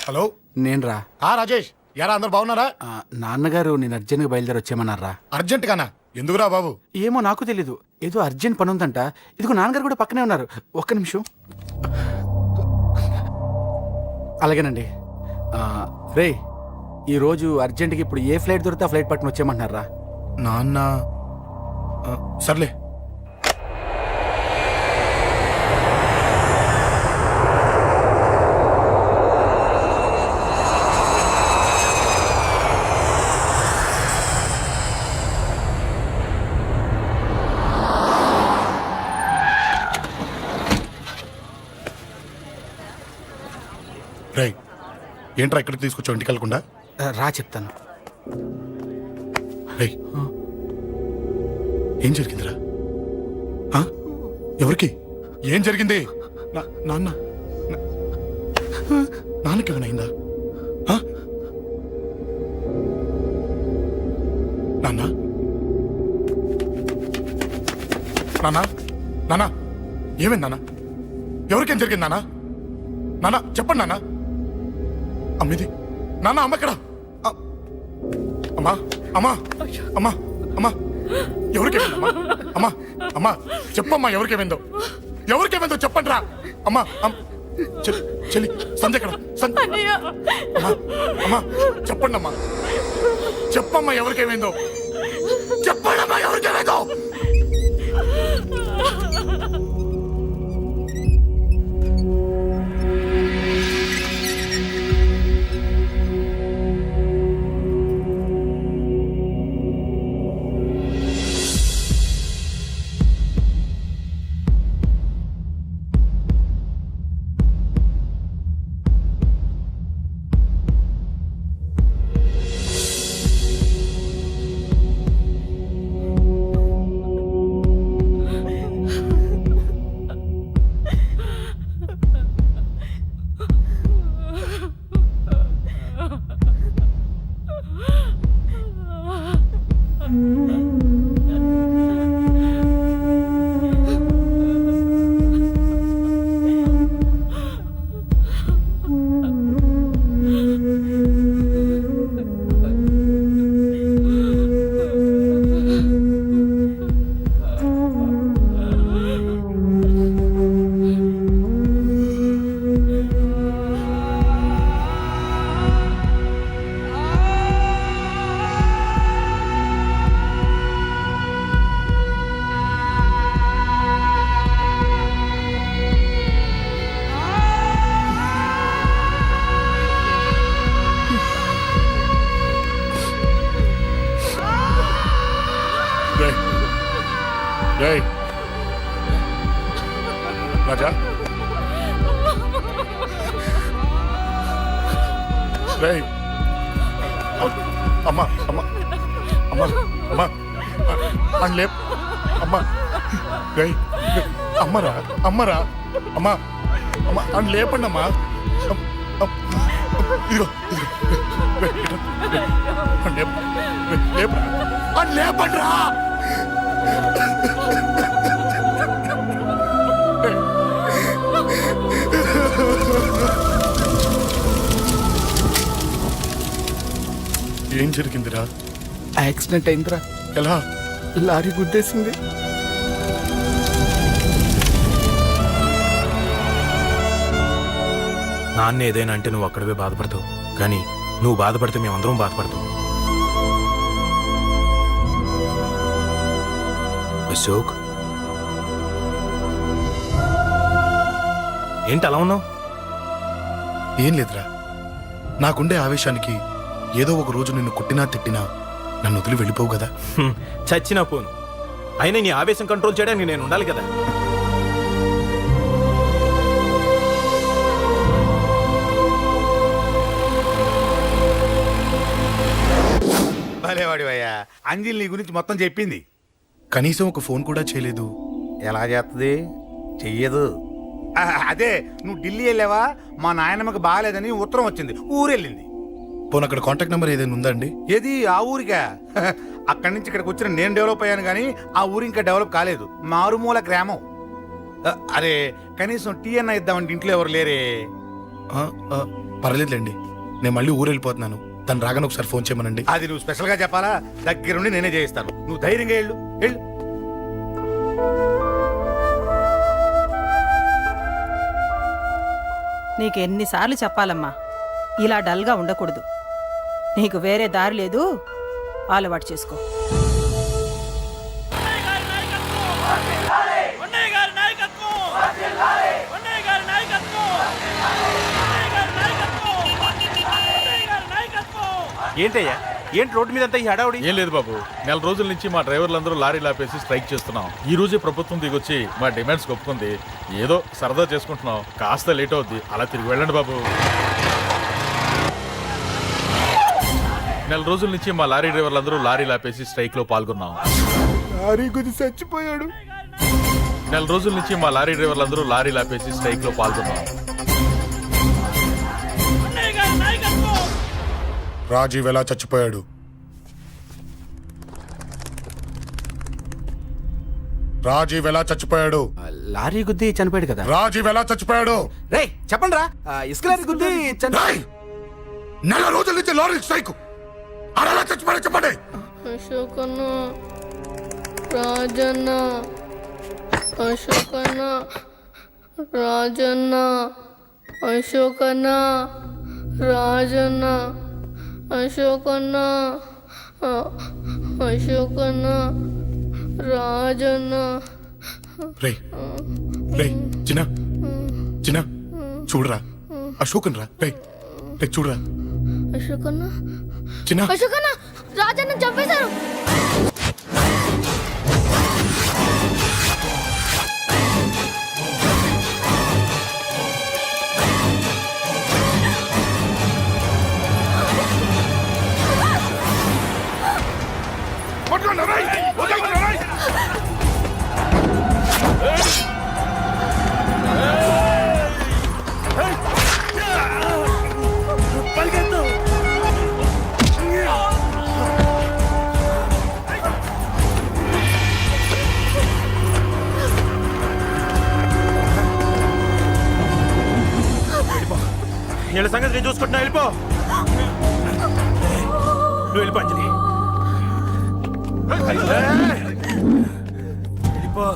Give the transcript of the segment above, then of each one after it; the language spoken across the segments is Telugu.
హలో. నేను రా. రాజేష్, యారా అందరు బాగున్నారా? నాన్నగారు నేను అర్జెంట్గా బయలుదేరి వచ్చేయమన్నారా? అర్జెంట్ గానా? ఎందుకురా బాబు? ఏమో నాకు తెలీదు, ఏదో అర్జెంట్ పని ఉందంట. ఇదిగో నాన్నగారు కూడా పక్కనే ఉన్నారు. ఒక్క నిమిషం. అలాగేనండి. రే, ఈరోజు అర్జెంట్గా ఇప్పుడు ఏ ఫ్లైట్ దొరికితే ఆ ఫ్లైట్ పట్టుకుని వచ్చేయమంటున్నారా? నాన్న సర్లే. రేయ్, ఏంట్రా ఇక్కడికి తీసుకొచ్చావు ఇంటికి వెళ్ళకుండా? రా చెప్తాను. రేయ్, ఏం జరిగిందిరా? ఎవరికి ఏం జరిగింది? నాన్నకి ఏమైనా అయిందా? నాన్న నాన్న నాన్న ఏమైంది నాన్న? ఎవరికేం జరిగింది నాన్న? నాన్న చెప్పండి నాన్న. అమ్మిది నాన్న, అమ్మ ఎక్కడ? అమ్మా అమ్మా అమ్మా అమ్మా ఎవరికేమైందమ్మా? అమ్మా అమ్మా చెప్పమ్మా, ఎవరికేమైందో? ఎవరికేమైందో చెప్పండి రా. అమ్మా చెల్లి సంధ్య ఎక్కడ? అమ్మా అమ్మా చెప్పండి అమ్మా, చెప్పమ్మా ఎవరికేమైందో చెప్పండి అమ్మా, ఎవరికేమైందో? రాజా, అమ్మా అమ్మా అమ్మా అమ్మా అని లేప్ అమ్మా. అమ్మరా అమ్మరా అమ్మా అమ్మా అని లేపండి అమ్మా. ఇదిగో అని లేపండి రా. ఏం జరిగిందిరా? యాక్సిడెంట్ అయిందిరా. ఎలా? లారీ గుద్దేసింది. నాన్న ఏదైనా అంటే నువ్వు అక్కడవే బాధపడతావు, కానీ నువ్వు బాధపడితే మేమందరం బాధపడతాం. అశోక్, ఏంటి అలా ఉన్నావు? ఏం లేదురా, నాకుండే ఆవేశానికి ఏదో ఒక రోజు నిన్ను కొట్టినా తిట్టినా నన్ను వదిలి వెళ్ళిపోవు కదా. చచ్చినా పోను, అయినా నీ ఆవేశం కంట్రోల్ చేయడానికి నేను ఉండాలి కదా. భలేవాడివయ్యా, అంజలి నీ గురించి మొత్తం చెప్పింది. కనీసం ఒక ఫోన్ కూడా చేయలేదు. ఎలా చేస్తుంది? చెయ్యదు. అదే నువ్వు ఢిల్లీ వెళ్ళావా, మా నాయనమ్మకి బాగాలేదని ఉత్తరం వచ్చింది, ఊరెళ్ళింది. పోనీ అక్కడ కాంటాక్ట్ నెంబర్ ఏదైనా ఉందా అండి? ఏది? ఆ ఊరికా? అక్కడి నుంచి ఇక్కడికి వచ్చిన నేను డెవలప్ అయ్యాను కానీ ఆ ఊరు ఇంకా డెవలప్ కాలేదు, మారుమూల గ్రామం. అరే కనీసం టీ అన్న ఇద్దామంటే ఇంట్లో ఎవరు లేరే. పర్లేదులేండి, నేను మళ్ళీ ఊరు వెళ్ళిపోతున్నాను. తను రాగానే ఒకసారి ఫోన్ చేయమనండి. అది నువ్వు స్పెషల్ గా చెప్పాలా? దగ్గరుండి నేనే చేయిస్తాను. నువ్వు ధైర్యంగా వెళ్ళు వెళ్ళు. నీకెన్నిసార్లు చెప్పాలమ్మా, ఇలా డల్గా ఉండకూడదు. నీకు వేరే దారి లేదు, అలవాటు చేసుకో. ఏంటయ్యా, ఏంటి రోడ్డు మీద అంతా ఈ హడావుడి? ఏం లేదు బాబు, నెల రోజుల నుంచి మా డ్రైవర్లందరూ లారీలు ఆపేసి స్ట్రైక్ చేస్తున్నాం. ఈ రోజే ప్రభుత్వం దిగొచ్చి మా డిమాండ్స్ ఒప్పుకుంది. ఏదో సరదా చేసుకుంటున్నాం, కాస్త లేట్ అవుద్ది, అలా తిరిగి వెళ్ళండి బాబు. నెల రోజుల నుంచి మా లారీ డ్రైవర్లందరూ లారీలు ఆపేసి స్ట్రైక్ లో పాల్గొన్నాం. లారీ గుద్ది చచ్చిపోయాడు. నెల రోజుల నుంచి మా లారీ డ్రైవర్లందరూ లారీలు ఆపేసి స్ట్రైక్ లో పాల్గొన్నాం. రాజీవ్ ఎలా చచ్చిపోయాడు? రాజీవ్ ఎలా చచ్చిపోయాడు? లారీ గుద్ది చనిపోయాడు కదా. రాజీవ్ ఎలా చచ్చిపోయాడు? రే చెప్పండి రా, ఇసుక లారీ గుద్ది రేయ్! నెల రోజుల నుంచి లారీ స్ట్రైక్, అలా చచ్చిపోయాడు చెప్పండి. అశోకన్న, రాజన్న, అశోకన్న, రాజన్న, అశోకన్న, రాజన్న, అశోకన్న, అశోకన్న, రాజన్న. రే రే చిన్న చిన్న చూడరా, అశోకన్ రా. రే రే చూడరా అశోకన్న, చిన్న. అశోకన్న, రాజన్న చంపేశారు. వీళ్ళ సంగతి నేను చూసుకుంటున్నా, వెళ్ళిపో. నువ్వు వెళ్ళిపో అంజలి. వెళ్ళిపో.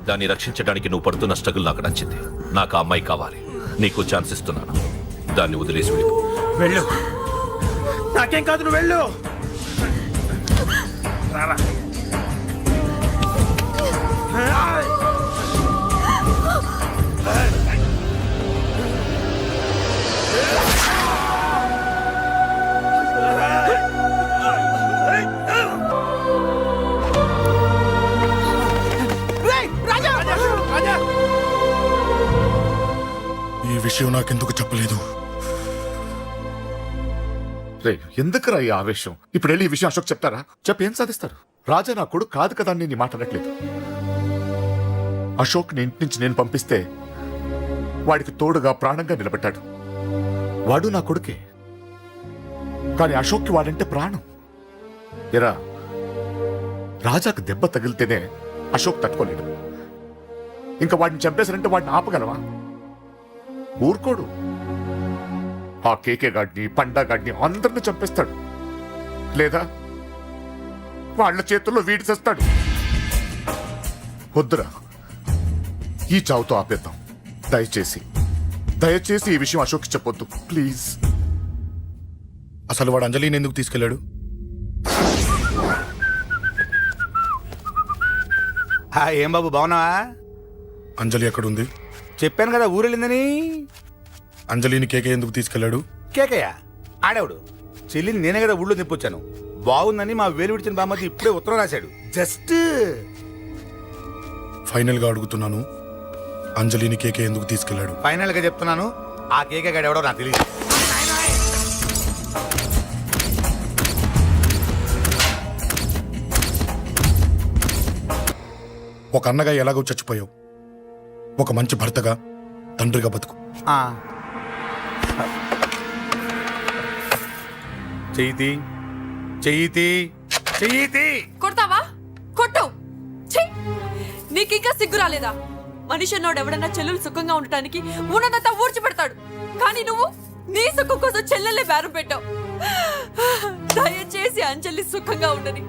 దాన్ని రక్షించడానికి నువ్వు పడుతున్న స్ట్రగుల్ నాకు నచ్చింది. నాకు ఆ అమ్మాయి కావాలి. నీకు ఛాన్స్ ఇస్తున్నాను. దాన్ని వదిలేసి వెళ్ళిపో. వెళ్ళు. నాకేం కాదు, నువ్వు వెళ్ళు. రారా. ఈ విషయం నాకెందుకు చెప్పలేదు? రే ఎందుకురా ఈ ఆవేశం? ఇప్పుడు వెళ్ళి ఈ విషయం అశోక్ చెప్తారా? చెప్పి ఏం సాధిస్తారు? రాజా నా కొడుకు కాదు కదా అని నీ మాట అనట్లేదు. అశోక్ ని ఇంటి నుంచి నేను పంపిస్తే వాడికి తోడుగా ప్రాణంగా నిలబెట్టాడు. వాడు నా కొడుకే, కానీ అశోక్కి వాడంటే ప్రాణం. ఎరా, రాజాకు దెబ్బ తగిలితేనే అశోక్ తట్టుకోలేడు. ఇంకా వాడిని చంపేశారంటే వాడిని ఆపగలవా? ఊరుకోడు. ఆ కేకే గాడిని, పండా గాడిని అందరిని చంపేస్తాడు. లేదా వాళ్ళ చేతుల్లో వీడి చేస్తాడు. వద్దురా, ఈ చావుతో ఆపేద్దాం. దయచేసి దయచేసి ఈ విషయం అశోక్ చెప్పొద్దు ప్లీజ్. అసలు వాడు అంజలిని ఎందుకు తీసుకెళ్ళాడు? ఏం బాబు బాగున్నావా? అంజలి ఎక్కడుంది? చెప్పాను కదా ఊరెళ్ళిందని. అంజలిని కేకే ఎందుకు తీసుకెళ్ళాడు? కేకయ్య ఆడేవుడు. చెల్లిని నేనే కదా ఊళ్ళో తెప్పొచ్చాను. బాగుందని మా వేలు విడిచిన బామ్మది ఇప్పుడే ఉత్తరం రాశాడు. జస్ట్ ఫైనల్ గా అడుగుతున్నాను, అంజలిని కేకే ఎందుకు తీసుకెళ్ళాడు? ఫైనల్ గా చెప్తున్నాను, ఆ కేక గాడు ఎవడో నాకు తెలియదు. ఒక అన్నగా ఎలాగో చచ్చిపోయావు, ఒక మంచి భర్తగా, తండ్రిగా బతుకు. చెయ్యితి చెయ్యితి చెయ్యితి. కొడతావా? కొట్టు. నీకింకా సిగ్గు రాలేదా? మనిషి అన్నోడు ఎవడన్నా చెల్లెలు సుఖంగా ఉండటానికి ఉన్నదంతా ఊడ్చిపెడతాడు. కానీ నువ్వు నీ సుఖం కోసం చెల్లెల్లే బేరం పెట్టావు. దయచేసి అంజలి సుఖంగా ఉండని.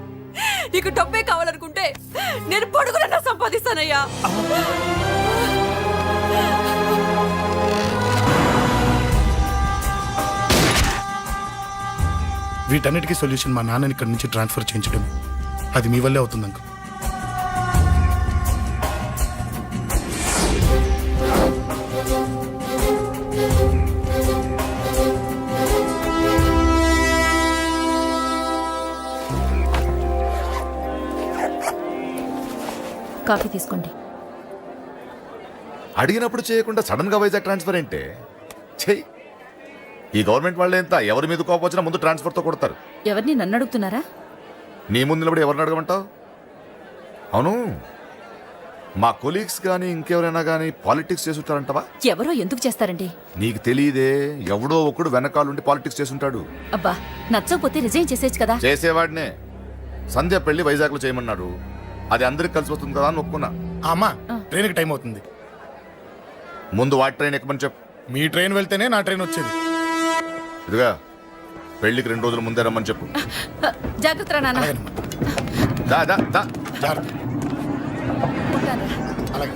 నీకు డబ్బే కావాలనుకుంటే నేను పొడుగునన్నా సంపాదిస్తానయ్యా. వీటన్నిటికీ సొల్యూషన్ మా నాన్నని ఇక్కడి నుంచి ట్రాన్స్ఫర్ చేయించడం. అది మీ వల్లే అవుతుంది అంకుల్. కాఫీ తీసుకోండి. అడిగినప్పుడు చేయకుండా సడన్ గా వైజాగ్ ట్రాన్స్ఫర్ ఏంటే? చెయ్యి. ఈ గవర్నమెంట్ వాళ్ళు ఎంత ఎవరి మీద కోపం వచ్చినా ముందు ట్రాన్స్ఫర్తో కొడతారు. ఎవరిని నన్ను అడుగుతున్నారా? నీ ముందు నిలబడి ఎవరిని అడగమంటావు? అవును, మా కొలీగ్స్ కానీ ఇంకెవరైనా కానీ పాలిటిక్స్ చేసుంటారంటవా? ఎవరో ఎందుకు చేస్తారండి? నీకు తెలియదే, ఎవడో ఒకడు వెనకాలండి పాలిటిక్స్ చేసుంటాడు. అబ్బా, నచ్చకపోతే రిజైన్ చేసేయచ్చు కదా. చేసేవాడినే. సంధ్య పెళ్లి వైజాగ్లో చేయమన్నాడు. అది అందరికి కలిసి వస్తుంది కదా అని ఒప్పుకున్నా. అమ్మా, ట్రైన్కి టైం అవుతుంది. ముందు వాటి ట్రైన్ ఎక్కమని చెప్పు. మీ ట్రైన్ వెళ్తేనే నా ట్రైన్ వచ్చేది. ఇదిగా పెళ్లికి 2 రోజుల ముందే రమ్మని చెప్పు. జాగ్రత్త నాన్న. అలాగేనమ్మా. దా దా దా. జాగ్రత్త. అలాగే.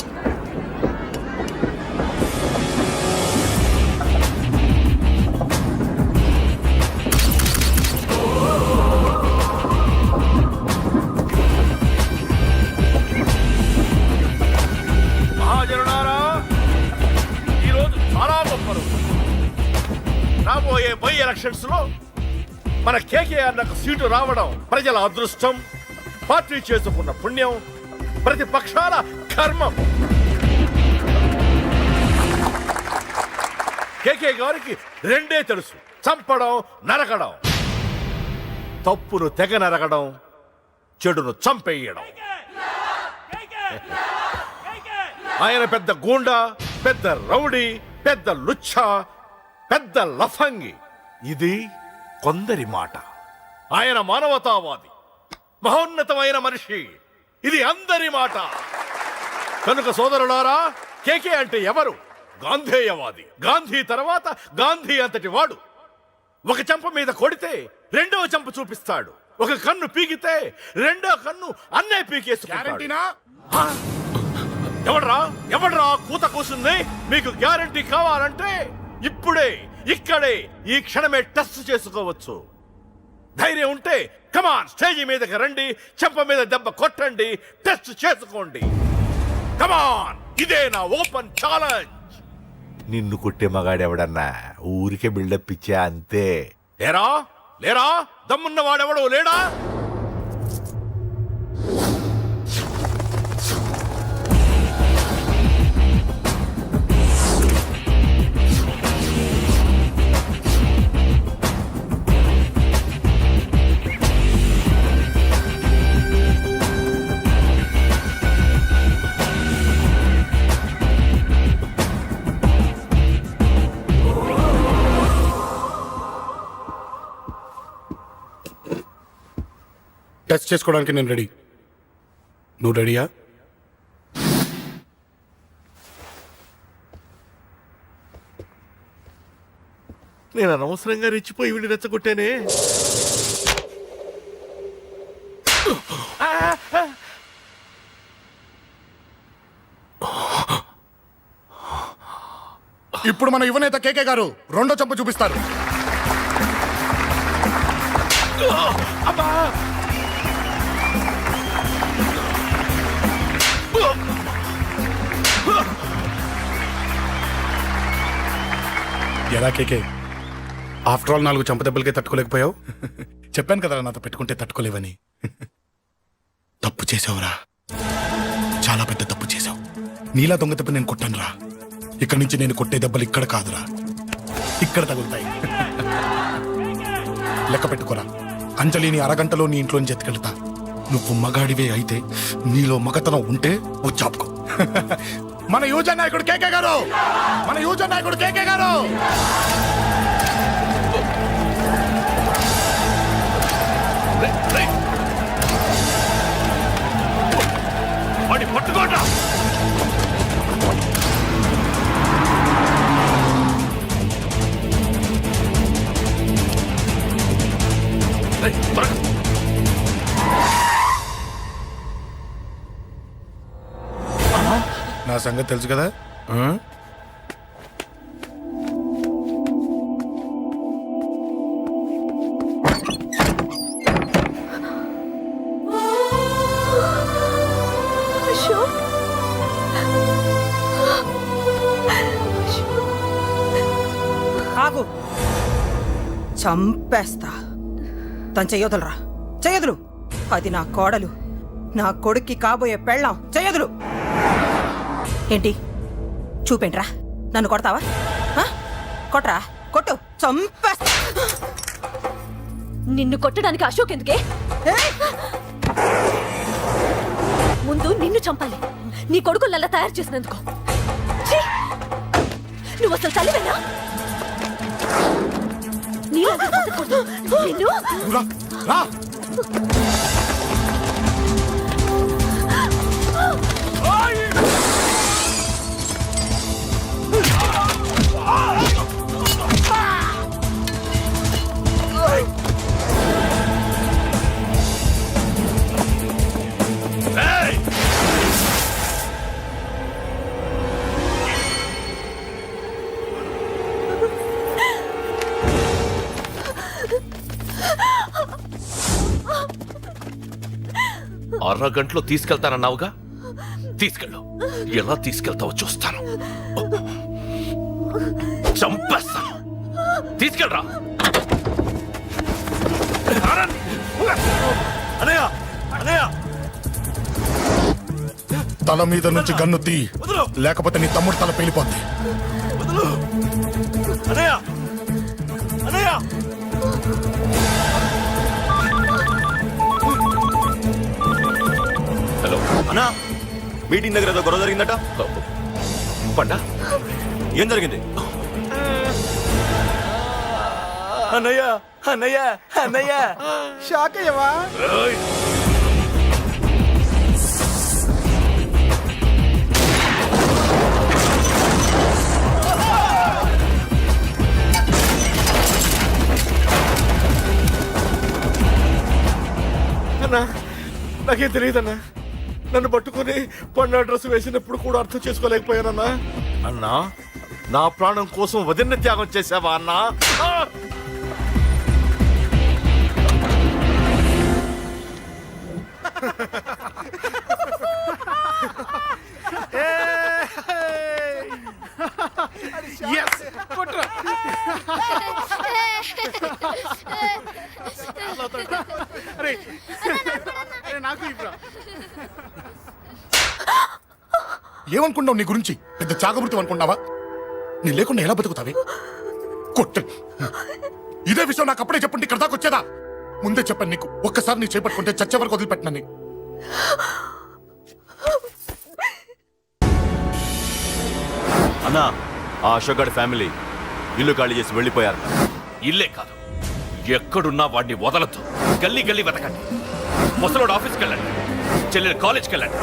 మహాజనులారా, ఈరోజు చాలా గొప్ప రోజు. రాబోయే బై ఎలక్షన్స్ లో మన కేకేఆర్ నాకు సీటు రావడం ప్రజల అదృష్టం, పార్టీ చేసుకున్న పుణ్యం, ప్రతిపక్షాల కర్మం. కేకే గారికి రెండే తెలుసు: చంపడం, నరకడం. తప్పును తెగ నరకడం, చెడును చంపేయడం. ఆయన పెద్ద గూండా, పెద్ద రౌడీ, పెద్ద లుచ్చ, పెద్ద లఫంగి. ఇది కొందరి మాట. ఆయన మానవతావాది, మహోన్నతమైన మనిషి. ఇది అందరి మాట. కనుక సోదరులారా, కేకే అంటే ఎవరు? గాంధేయవాది. గాంధీ తర్వాత గాంధీ అంతటి వాడు. ఒక చెంప మీద కొడితే రెండవ చెంప చూపిస్తాడు. ఒక కన్ను పీకితే రెండో కన్ను అన్నే పీకేసుకుంటాడు. ఎవడ్రా కూత కూసింది? మీకు గ్యారంటీ కావాలంటే ఇప్పుడే, ఇక్కడే, ఈ క్షణమే టెస్ట్ చేసుకోవచ్చు. ధైర్యం ఉంటే కమాన్, స్టేజీ మీదకి రండి, చెంప మీద దెబ్బ కొట్టండి, టెస్ట్ చేసుకోండి. కమాన్, ఇదే నా ఓపెన్ ఛాలెంజ్. నిన్ను కొట్టే మగాడెవడన్నా ఊరికే బిల్డప్ ఇచ్చా అంతే. లేరా దమ్మున్న వాడెవడో లేడా? టెస్ట్ చేసుకోవడానికి నేను రెడీ. నువ్వు రెడీయా? నేను అనవసరంగా రెచ్చిపోయి వీడిని రెచ్చగొట్టానే. ఇప్పుడు మన యువనేత కేకే గారు రెండో చెంప చూపిస్తారు. ఎలా కేకే, ఆఫ్టర్ ఆల్ 4 చెంప దెబ్బలకే తట్టుకోలేకపోయావు? చెప్పాను కదా నాతో పెట్టుకుంటే తట్టుకోలేవని. తప్పు చేసావురా, చాలా పెద్ద తప్పు చేసావు. నీలా దొంగ దెబ్బ నేను కొట్టాను రా. ఇక్కడి నుంచి నేను కొట్టే దెబ్బలు ఇక్కడ కాదురా, ఇక్కడ తగులుతాయి. లెక్క పెట్టుకోరా. అంజలిని అరగంటలో నీ ఇంట్లోంచి ఎత్తుకెళ్తా. నువ్వు మగాడివే అయితే, నీలో మగతనం ఉంటే ఓ చాపుకో. మన యువజన నాయకుడు కేకే గారు, మన యువజన నాయకుడు కేకే గారు. పట్టుకోండి. సంగతి తెలుసు కదా ఆ? అశోక్ ఆగు చంపేస్తా తను చెయ్యొదలరా చెయ్యదులు అది నా కోడలు నా కొడుక్కి కాబోయే పెళ్ళాం చెయ్యదులు ఏంటి చూపేంట్రా నన్ను కొడతావా ఆ? కొట్రా కొట్టు చంపేస్తా నిన్ను కొట్టడానికి అశోక్ ఎందుకే ముందు నిన్ను చంపాలి నీ కొడుకులల్లా తయారు చేసినందుకు ఛీ! నువ్వు అసలు చలివేనా నీలాగా బతకూడదు. నిన్ను రా, రా. అరగంటలో తీసుకెళ్తానన్నావుగా తీసుకెళ్ళు ఎలా తీసుకెళ్తావో చూస్తాను చంపేస్తాను తీసుకెళ్ళరా అనయ్య అనయ్య తల మీద నుంచి గన్ను తీ లేకపోతే నీ తమ్ముడు తల పేలిపోద్ది అనయ్య అనయ్య హలో అన్నా మీటింగ్ దగ్గర ఏదో గొడవ జరిగిందట పండా ఏం జరిగింది అన్నయ్య అన్నయ్య అన్నయ్య షాక్ అయ్యవా అన్నా నాకేం తెలియదన్నా నన్ను పట్టుకుని పండు డ్రెస్ వేసినప్పుడు కూడా అర్థం చేసుకోలేకపోయానన్నా అన్నా నా ప్రాణం కోసం వదిన త్యాగం చేసావా అన్నా ఆ! ఏమనుకున్నావు నీ గురించి పెద్ద చాగమృతం అనుకున్నావా నీ లేకుండా ఎలా బతుకుతావి కొట్టు ఇదే విషయం నాకు అప్పుడే చెప్పండి ఇక్కడ దాకా వచ్చేదా ముందే చెప్పాను నీకు ఒక్కసారి నీ చేపట్టుకుంటే చచ్చే వరకు వదిలిపెట్టినని అన్నా ఆ అశోక్ గారి ఫ్యామిలీ ఇల్లు ఖాళీ చేసి వెళ్ళిపోయారు ఇల్లే కాదు ఎక్కడున్నా వాడిని వదలద్దు గల్లీ గల్లీ వెతకండి ముసలోడు ఆఫీస్కి వెళ్ళండి చెల్లెలు కాలేజ్కి వెళ్ళండి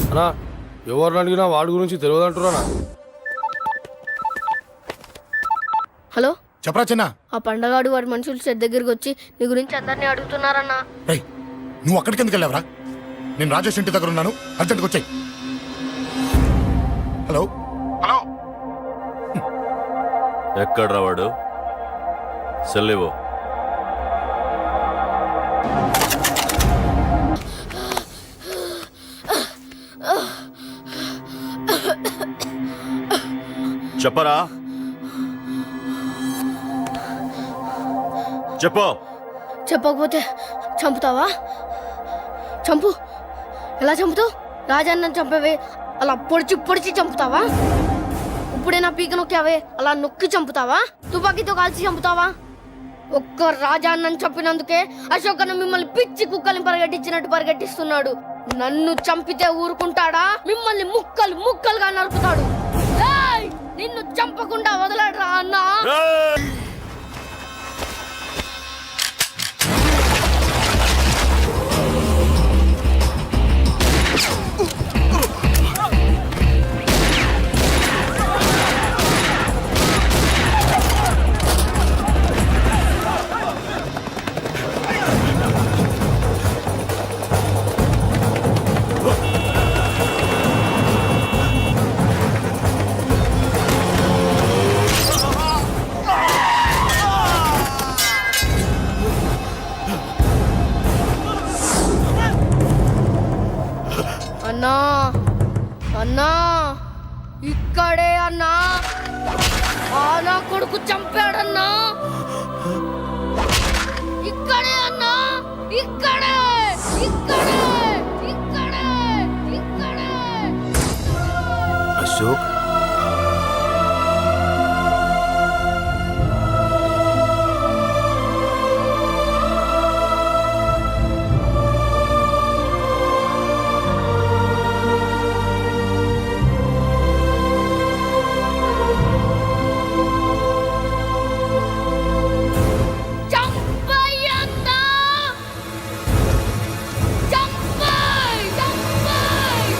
అన్నా ఎవరిని అడిగినా వాడి గురించి తెలియదంటున్నా హలో చెప్పరా చిన్న ఆ పండగాడు వాడి మనుషులు సెట్ దగ్గరికి వచ్చి నీ గురించి అందరినీ అడుగుతున్నారన్నా రేయ్ నువ్వు అక్కడికి ఎందుకు వెళ్ళావరా నేను రాజేష్ ఇంటి దగ్గర ఉన్నాను అర్జెంట్గా వచ్చాయి హలో హలో ఎక్కడ్రా వాడు సెల్లివో చెప్పరా చెప్పు చెప్పకపోతే చంపుతావా చంపు ఎలా చంపుతావు రాజాన్నని చంపవే అలా పొడిచి పొడిచి చంపుతావా ఇప్పుడే నా పీక నొక్కావే అలా నొక్కి చంపుతావా తుపాకీతో కాల్చి చంపుతావా ఒక్క రాజాన్నని చంపినందుకే అశోక్ అన్న మిమ్మల్ని పిచ్చి కుక్కల్ని పరిగెట్టించినట్టు పరిగెట్టిస్తున్నాడు నన్ను చంపితే ఊరుకుంటాడా మిమ్మల్ని ముక్కలు ముక్కలుగా నరుకుతాడు ఏయ్! నిన్ను చంపకుండా వదలడరా అన్నా ఇక్కడే అన్నా ఆ నా కొడుకు చంపాడన్నా ఇక్కడే అన్నా ఇక్కడే ఇక్కడే ఇక్కడే ఇక్కడే అశోక్ చంపయ్యన్నా చంపయ్ చంపయ్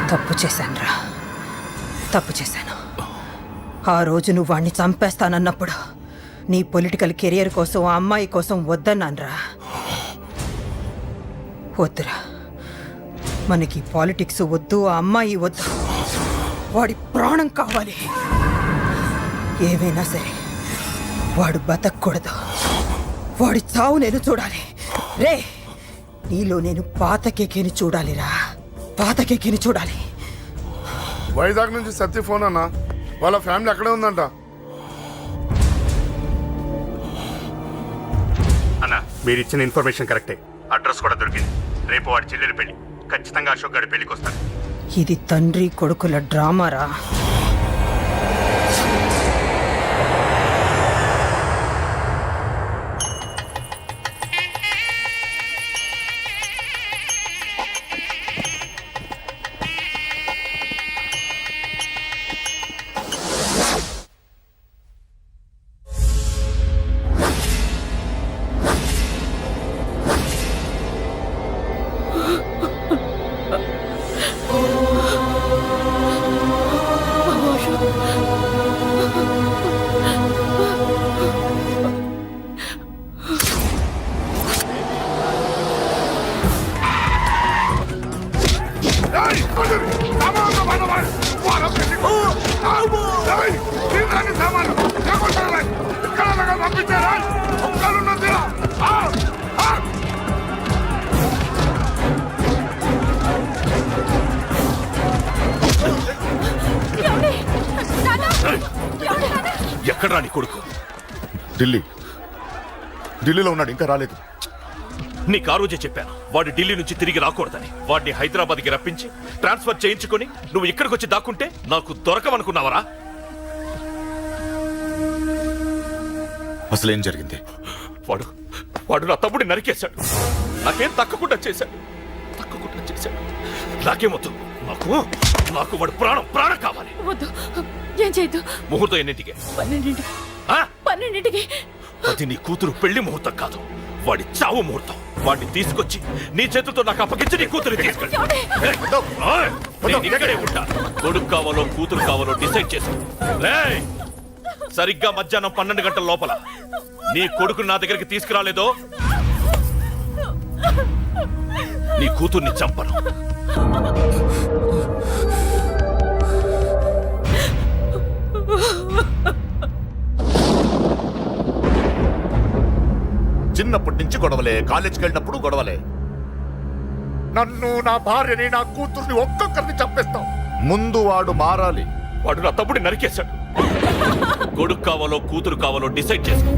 తప్పు చేశానురా, తప్పు చేశాను. ఆ రోజు నువ్వు వాణ్ణి చంపేస్తానన్నప్పుడు నీ పొలిటికల్ కెరియర్ కోసం ఆ అమ్మాయి కోసం వద్దన్నానురా. వద్దురా, మనకి పాలిటిక్స్ వద్దు, ఆ అమ్మాయి వద్దు, వాడి ప్రాణం కావాలి. ఏమైనా సరే వాడు బతకూడదు, వాడి చావు నేను చూడాలి. రే, నీలో నేను పాత కేకేని చూడాలిరా, పాత కేకేని చూడాలి. వైజాగ్ నుంచి సత్య ఫోన్ అన్న, వాళ్ళ ఫ్యామిలీ అక్కడే ఉందంట. అన్న మీరు ఇచ్చిన ఇన్ఫర్మేషన్ కరెక్టే, అడ్రస్ కూడా దొరికింది. రేపు వాడి చెల్లెలు పెళ్లి, ఖచ్చితంగా అశోక్ గారి పెళ్లికి వస్తాడు. ఇది తండ్రి కొడుకుల డ్రామారా. ఎక్కడ్రా నీ కొడుకు? ఢిల్లీలో ఉన్నాడు, ఇంకా రాలేదు. నీకు ఆ రోజే చెప్పాను వాడు ఢిల్లీ నుంచి తిరిగి రాకూడదని. వాడిని హైదరాబాద్కి రప్పించి ట్రాన్స్ఫర్ చేయించుకొని నువ్వు ఇక్కడికి వచ్చి దాక్కుంటే నాకు దొరకవనుకున్నావరా? అసలేం జరిగింది? వాడు నా తమ్ముడిని నరికేశాడు. నాకేం తక్కకుండా చేశాడు. నాకేమొద్దు, నాకు వాడు ప్రాణం కావాలి. వద్దు, ఏం చేయొద్దు. ముహూర్తం ఎన్నింటికి? 12ంటికి. అది నీ కూతురు పెళ్లి ముహూర్తం కాదు, వాడి చావు ముహూర్తం. వాడిని తీసుకొచ్చి నీ చేతులతో నాకు అప్పగించి నీ కూతురు తీసుకెళ్ళి ఇక్కడే ఉంటా. కొడుకు కావాలో కూతురు కావాలో డిసైడ్ చేసుకో. సరిగ్గా మధ్యాహ్నం 12 గంటల లోపల నీ కొడుకు నా దగ్గరికి తీసుకురాలేదో నీ కూతుర్ని చంపను. చిన్నప్పటి నుంచి గొడవలే, కాలేజీకి వెళ్ళినప్పుడు గొడవలే. నన్ను, నా భార్యని, నా కూతుర్ని ఒక్కొక్కరిని చంపేస్తాం. ముందు వాడు మారాలి. వాడు నా తమ్ముడిని నరికేశాడు. కొడుకు కావాలో కూతురు కావాలో డిసైడ్ చేసుకో.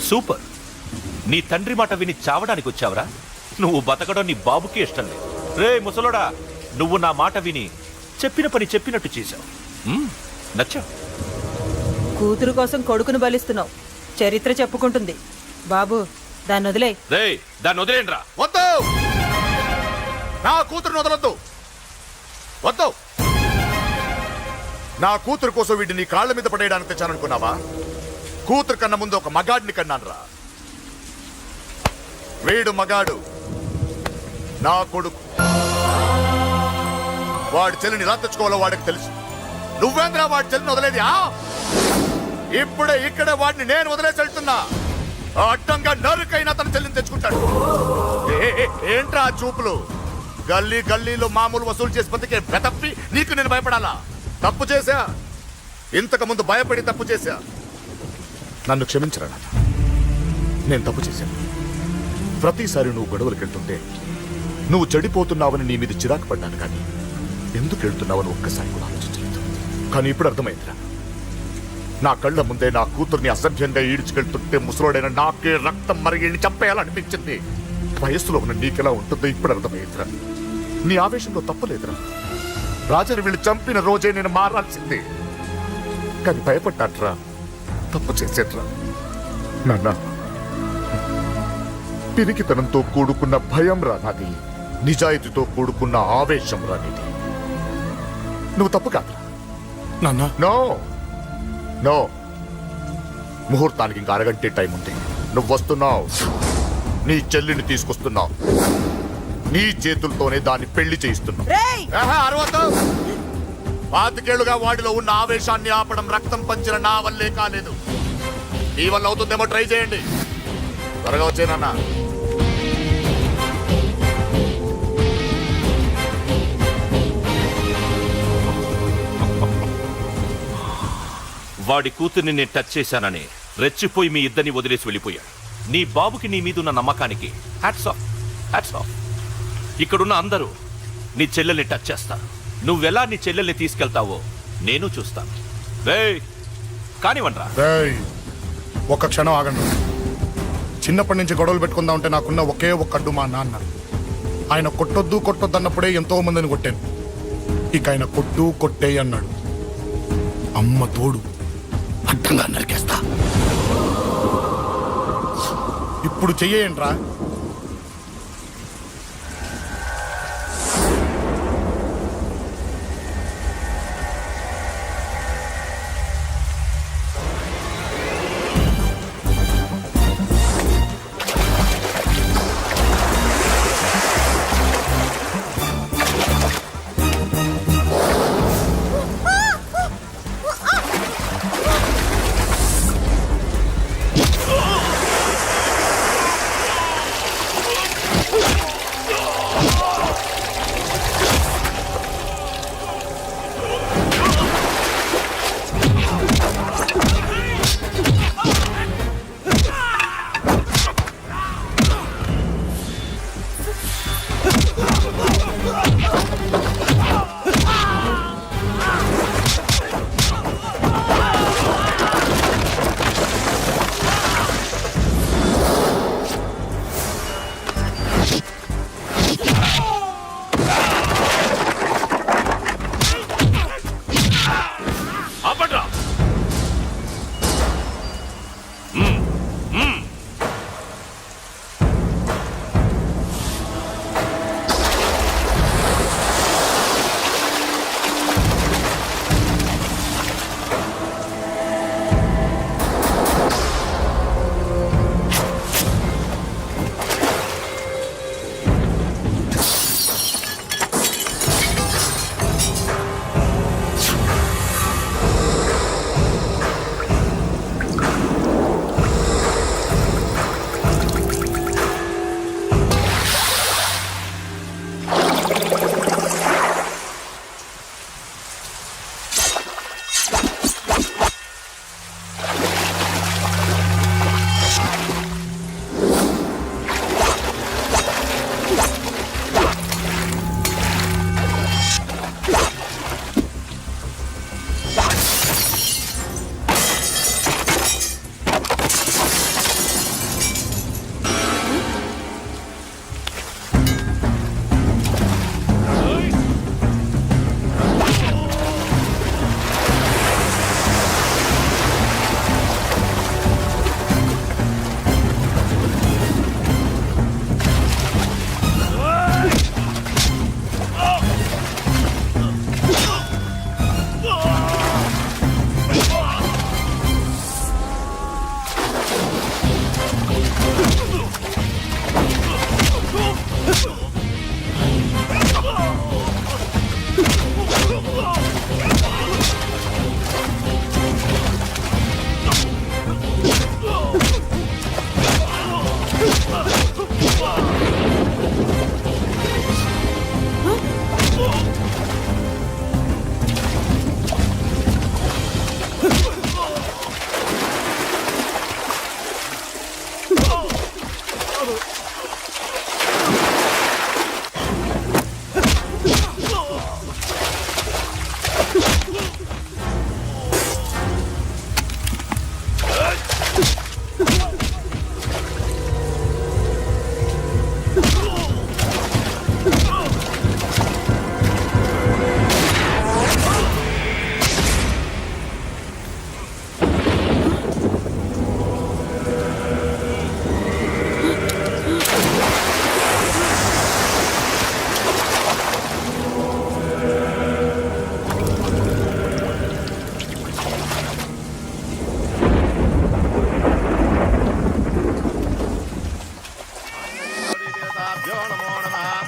సూపర్. నీ తండ్రి మాట విని చావడానికి వచ్చావరా? నువ్వు బతకడం నీ బాబుకి ఇష్టం లేదు. రే ముసలోడా, నువ్వు నా మాట విని చెప్పిన పని చెప్పినట్టు చేశావు. నచ్చావు. కూతురు కోసం కొడుకును బలిస్తున్నావు. చరిత్ర చెప్పుకుంటుంది. బాబు, దాన్ని వదిలే. రే దాన్ని వదిలేండ్రా. వద్దు, నా కూతురుని వదలొద్దు. వద్దు, నా కూతురు కోసం వీడిని నీ కాళ్ళ మీద పడేయడానికి తెచ్చాననుకున్నావా? కూతురు కన్నా ముందు ఒక మగాడిని కన్నానురా. వీడు మగాడు, నా కొడుకు. వాడి చెల్లిని ఎలా తెచ్చుకోవాలో వాడికి తెలుసు. నువ్వేంద్రా వాడి చెల్లిని వదిలేది? ఇప్పుడే ఇక్కడే వాడిని నేను వదిలేసి వెళ్తున్నా. అడ్డంగా నరుకైనా తన చెల్లిని తెచ్చుకుంటాడు. ఏంట్రా ఆ చూపులు? గల్లీ గల్లీలో మామూలు వసూలు చేసి బతికే బెతప్పి నీకు నేను భయపడాలా? తప్పు చేశా, ఇంతకు ముందు భయపడి తప్పు చేశా. నన్ను క్షమించరా నాన్న, నేను తప్పు చేశాను. ప్రతిసారి నువ్వు గొడవలకు వెళ్తుంటే నువ్వు చెడిపోతున్నావని నీ మీద చిరాకు పడ్డాను, కానీ ఎందుకు వెళ్తున్నావని ఒక్కసారి కూడా ఆలోచించలేదు. కానీ ఇప్పుడు అర్థమైందిరా, నా కళ్ళ ముందే నా కూతుర్ని అసభ్యంగా ఈడ్చుకెళ్తుంటే ముసలోడైన నాకే రక్తం మరిగి చంపేయాలనిపించింది. వయస్సులో ఉన్న నీకెలా ఉంటుందో ఇప్పుడు అర్థమైందిరా. నీ ఆవేశంలో తప్పలేదురా. రాజాని వీళ్ళు చంపిన రోజే నేను మారాల్సిందే, కానీ భయపడ్డాట్రా, తప్పు చేసేట్రా. నాన్న, పిరికితనంతో కూడుకున్న భయం రా నాది, నిజాయితీతో కూడుకున్న ఆవేశం రా నీది. నువ్వు తప్పు కాదురా నాన్న. నో నో, ముహూర్తానికి ఇంకా అరగంటే టైం ఉంది. నువ్వు వస్తున్నావు, నీ చెల్లిని తీసుకొస్తున్నావు, నీ చేతులతోనే దాన్ని పెళ్లి చేయిస్తున్నావు. అరవద్దు. 25 ఏళ్లుగా వాడిలో ఉన్న ఆవేశాన్ని ఆపడం రక్తం పంచిన నా వల్లే కాలేదు. నీ వల్ల అవుతుందేమో ట్రై చేయండి. త్వరగా వచ్చేనన్నా. వాడి కూతుర్ని నేను టచ్ చేశానని రెచ్చిపోయి మీ ఇద్దరిని వదిలేసి వెళ్ళిపోయాడు. నీ బాబుకి నీ మీద ఉన్న నమ్మకానికి హ్యాట్స్ ఆఫ్, హ్యాట్స్ ఆఫ్. ఇక్కడున్న అందరూ నీ చెల్లెల్ని టచ్ చేస్తారు. నువ్వెలా నీ చెల్లెల్ని తీసుకెళ్తావో నేను చూస్తాను. రేయ్ కానివ్వండ్రా. ఒక్క క్షణం ఆగండి. చిన్నప్పటి నుంచి గొడవలు పెట్టుకుందాం అంటే నాకున్న ఒకే ఒక్క అడ్డు మా నాన్న. ఆయన కొట్టొద్దు కొట్టొద్దు అన్నప్పుడే ఎంతో మందిని కొట్టాను. ఇక ఆయన కొట్టు కొట్టే అన్నాడు. అమ్మ తోడు అడ్డంగా నరికేస్తా. ఇప్పుడు చెయ్యేంట్రా?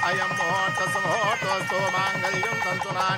అయం ముహూర్త సమూహోస్తు మాంగళ్యం తంతునా